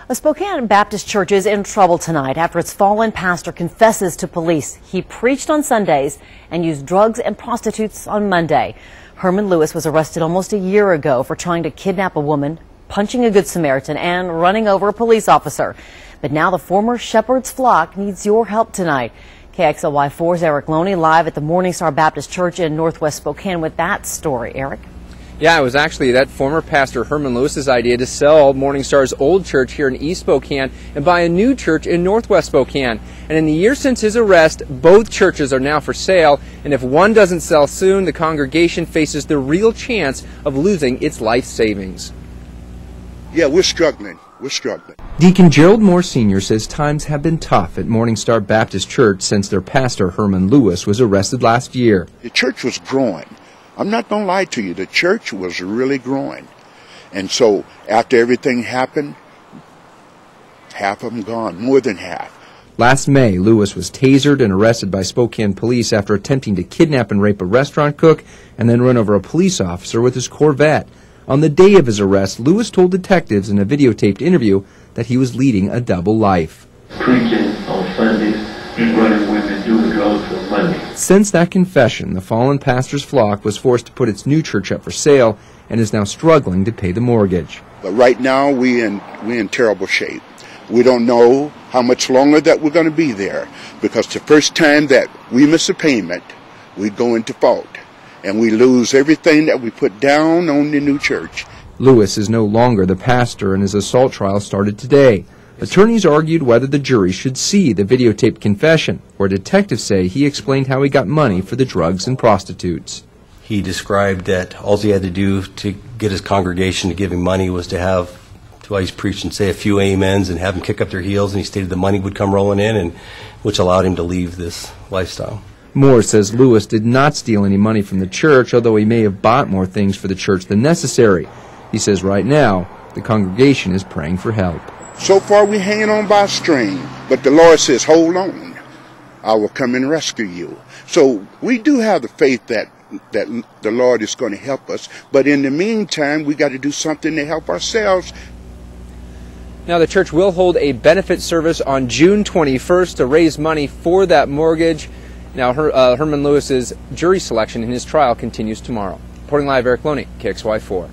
A Spokane Baptist church is in trouble tonight after its fallen pastor confesses to police he preached on Sundays and used drugs and prostitutes on Monday. Herman Lewis was arrested almost a year ago for trying to kidnap a woman, punching a Good Samaritan, and running over a police officer. But now the former shepherd's flock needs your help tonight. KXLY4's Erik Loney live at the Morning Star Baptist Church in Northwest Spokane with that story. Erik? Yeah, it was actually that former pastor Herman Lewis's idea to sell Morning Star's old church here in East Spokane and buy a new church in Northwest Spokane. And in the year since his arrest, both churches are now for sale. And if one doesn't sell soon, the congregation faces the real chance of losing its life savings. Yeah, we're struggling. We're struggling. Deacon Gerald Moore Sr. says times have been tough at Morning Star Baptist Church since their pastor Herman Lewis was arrested last year. The church was growing. I'm not going to lie to you. The church was really growing. And so after everything happened, half of them gone, more than half. Last May, Lewis was tasered and arrested by Spokane police after attempting to kidnap and rape a restaurant cook and then run over a police officer with his Corvette. On the day of his arrest, Lewis told detectives in a videotaped interview that he was leading a double life. Preaching on Sundays, running women, doing drugs on Monday. Since that confession, the fallen pastor's flock was forced to put its new church up for sale and is now struggling to pay the mortgage. But right now, we're in terrible shape. We don't know how much longer that we're going to be there, because the first time that we miss a payment, we go into default, and we lose everything that we put down on the new church. Lewis is no longer the pastor, and his assault trial started today. Attorneys argued whether the jury should see the videotaped confession, where detectives say he explained how he got money for the drugs and prostitutes. He described that all he had to do to get his congregation to give him money was to have, while he's preaching, say a few amens and have them kick up their heels, and he stated the money would come rolling in, and which allowed him to leave this lifestyle. Moore says Lewis did not steal any money from the church, although he may have bought more things for the church than necessary. He says right now the congregation is praying for help. So far we're hanging on by a string, but the Lord says, hold on, I will come and rescue you. So we do have the faith that the Lord is going to help us, but in the meantime we got to do something to help ourselves. Now the church will hold a benefit service on June 21st to raise money for that mortgage. Now Herman Lewis's jury selection in his trial continues tomorrow. Reporting live, Erik Loney, KXLY4.